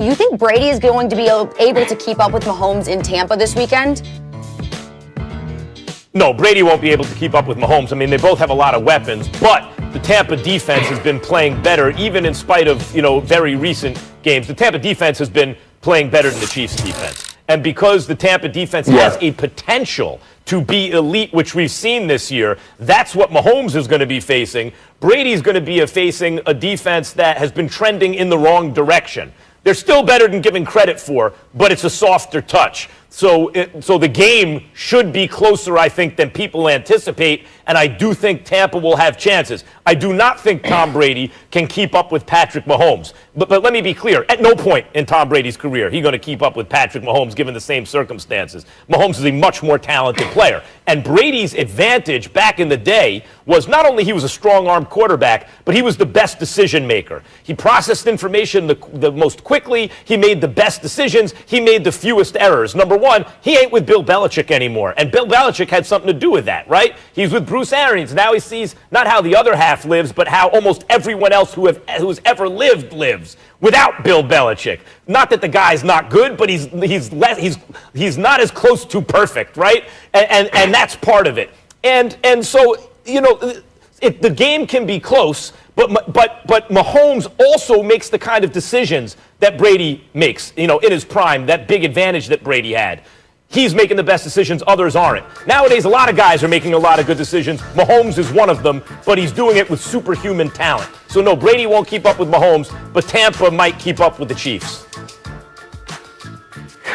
You think Brady is going to be able to keep up with Mahomes in Tampa this weekend? No, Brady won't be able to keep up with Mahomes. I mean, they both have a lot of weapons, but the Tampa defense has been playing better, even in spite of, very recent games. The Tampa defense has been playing better than the Chiefs defense. And because the Tampa defense has a potential to be elite, which we've seen this year, that's what Mahomes is going to be facing. Brady's going to be facing a defense that has been trending in the wrong direction. They're still better than giving credit for, but it's a softer touch. So the game should be closer, I think, than people anticipate, and I do think Tampa will have chances. I do not think Tom Brady can keep up with Patrick Mahomes. But let me be clear. At no point in Tom Brady's career he's going to keep up with Patrick Mahomes given the same circumstances. Mahomes is a much more talented player. And Brady's advantage back in the day was not only he was a strong-armed quarterback, but he was the best decision maker. He processed information the most quickly. He made the best decisions. He made the fewest errors. Number one, he ain't with Bill Belichick anymore. And Bill Belichick had something to do with that, right? He's with Bruce Arians. Now he sees not how the other half lives, but how almost everyone else who's ever lived lives without Bill Belichick. Not that the guy's not good, but he's not as close to perfect, right? And that's part of it. And so, the game can be close, but Mahomes also makes the kind of decisions that Brady makes, in his prime, that big advantage that Brady had. He's making the best decisions, others aren't. Nowadays, a lot of guys are making a lot of good decisions. Mahomes is one of them, but he's doing it with superhuman talent. So no, Brady won't keep up with Mahomes, but Tampa might keep up with the Chiefs.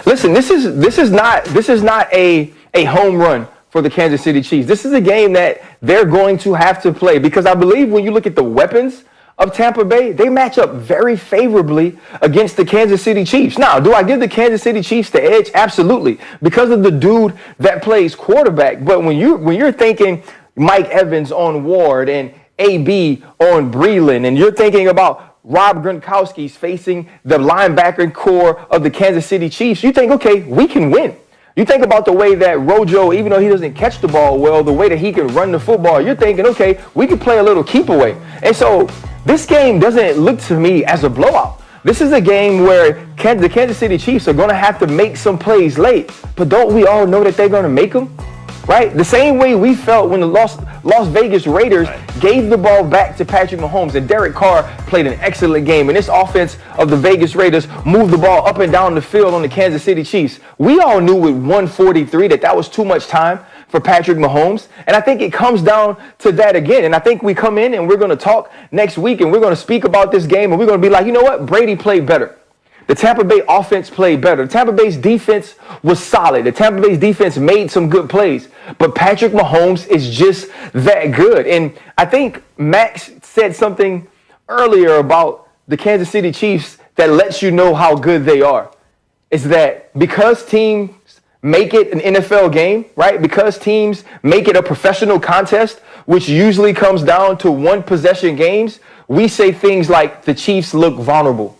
Listen, this is not a home run for the Kansas City Chiefs. This is a game that they're going to have to play because I believe when you look at the weapons of Tampa Bay, they match up very favorably against the Kansas City Chiefs. Now, do I give the Kansas City Chiefs the edge? Absolutely, because of the dude that plays quarterback. But when you're thinking Mike Evans on Ward and AB on Breeland, and you're thinking about Rob Gronkowski's facing the linebacker core of the Kansas City Chiefs, you think, okay, we can win. You think about the way that Rojo, even though he doesn't catch the ball well, the way that he can run the football, you're thinking, okay, we can play a little keep away. And so this game doesn't look to me as a blowout. This is a game where the Kansas City Chiefs are going to have to make some plays late. But don't we all know that they're going to make them? Right? The same way we felt when the Las Vegas Raiders gave the ball back to Patrick Mahomes and Derek Carr played an excellent game. And this offense of the Vegas Raiders moved the ball up and down the field on the Kansas City Chiefs. We all knew with 143 that was too much time for Patrick Mahomes. And I think it comes down to that again. And I think we come in and we're going to talk next week and we're going to speak about this game and we're going to be like, you know what? Brady played better. The Tampa Bay offense played better. The Tampa Bay's defense was solid. The Tampa Bay's defense made some good plays. But Patrick Mahomes is just that good. And I think Max said something earlier about the Kansas City Chiefs that lets you know how good they are. Is that because teams make it an NFL game, right? Because teams make it a professional contest, which usually comes down to one possession games, we say things like the Chiefs look vulnerable.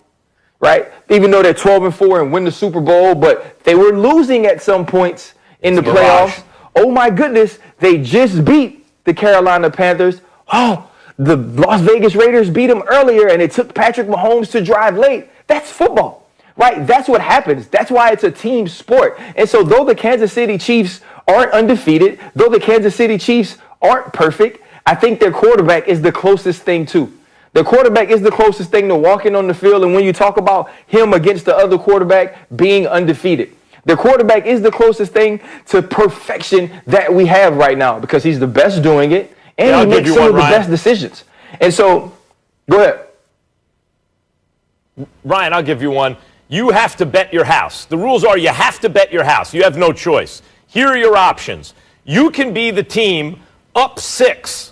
Right? Even though they're 12-4 and win the Super Bowl, but they were losing at some points in the playoffs. Oh my goodness, they just beat the Carolina Panthers. Oh, the Las Vegas Raiders beat them earlier and it took Patrick Mahomes to drive late. That's football, right? That's what happens. That's why it's a team sport. And so though the Kansas City Chiefs aren't undefeated, though the Kansas City Chiefs aren't perfect, I think their quarterback is the closest thing to. The quarterback is the closest thing to walking on the field, and when you talk about him against the other quarterback being undefeated, the quarterback is the closest thing to perfection that we have right now because he's the best doing it, and he makes some of the best decisions. And so, go ahead. Ryan, I'll give you one. You have to bet your house. The rules are you have to bet your house. You have no choice. Here are your options. You can be the team up 6.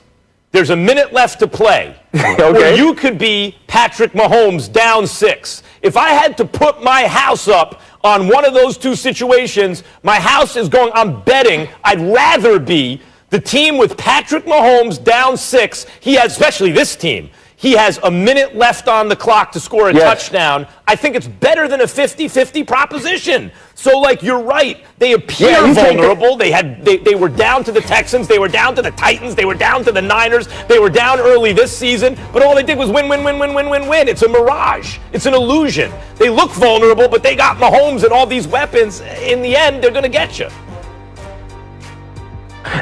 There's a minute left to play. Okay. Or you could be Patrick Mahomes down 6. If I had to put my house up on one of those two situations, my house is going, I'm betting I'd rather be the team with Patrick Mahomes down 6. He has, especially this team. He has a minute left on the clock to score a touchdown. I think it's better than a 50-50 proposition. So, like, you're right. They appear vulnerable. They were down to the Texans. They were down to the Titans. They were down to the Niners. They were down early this season. But all they did was win, win, win, win, win, win, win. It's a mirage. It's an illusion. They look vulnerable, but they got Mahomes and all these weapons. In the end, they're going to get you.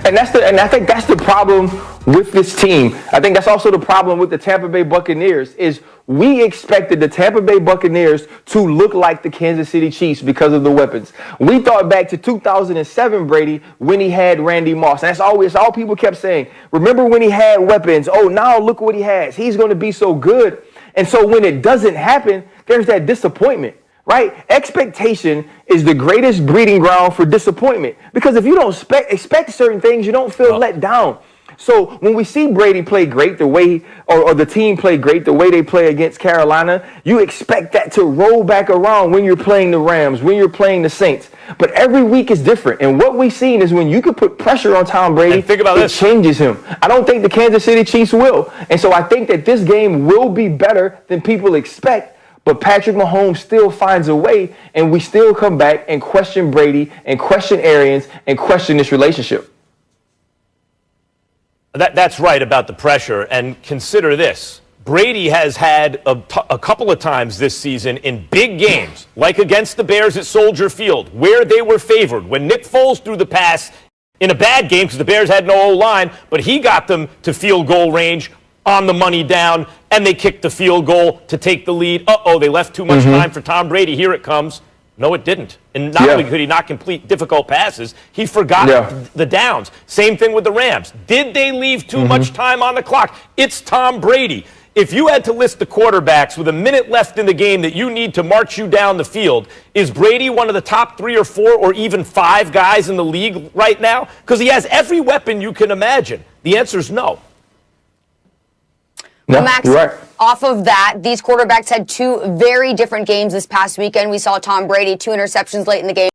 And I think that's the problem with this team. I think that's also the problem with the Tampa Bay Buccaneers is we expected the Tampa Bay Buccaneers to look like the Kansas City Chiefs because of the weapons. We thought back to 2007, Brady, when he had Randy Moss. And that's all people kept saying. Remember when he had weapons? Oh, now look what he has. He's going to be so good. And so when it doesn't happen, there's that disappointment. Right? Expectation is the greatest breeding ground for disappointment. Because if you don't expect certain things, you don't feel let down. So when we see Brady play great the way, or the team play great the way they play against Carolina, you expect that to roll back around when you're playing the Rams, when you're playing the Saints. But every week is different. And what we've seen is when you can put pressure on Tom Brady, it changes him. I don't think the Kansas City Chiefs will. And so I think that this game will be better than people expect. But Patrick Mahomes still finds a way, and we still come back and question Brady and question Arians and question this relationship. That's right about the pressure. And consider this. Brady has had a couple of times this season in big games, like against the Bears at Soldier Field, where they were favored. When Nick Foles threw the pass in a bad game because the Bears had no O-line, but he got them to field goal range on the money down, and they kicked the field goal to take the lead. They left too much time for Tom Brady. Here it comes. No, it didn't. And not only could he not complete difficult passes, he forgot the downs. Same thing with the Rams. Did they leave too much time on the clock? It's Tom Brady. If you had to list the quarterbacks with a minute left in the game that you need to march you down the field, is Brady one of the top 3 or 4 or even 5 guys in the league right now? Because he has every weapon you can imagine. The answer is no. Well, Max, off of that, these quarterbacks had 2 very different games this past weekend. We saw Tom Brady, 2 interceptions late in the game.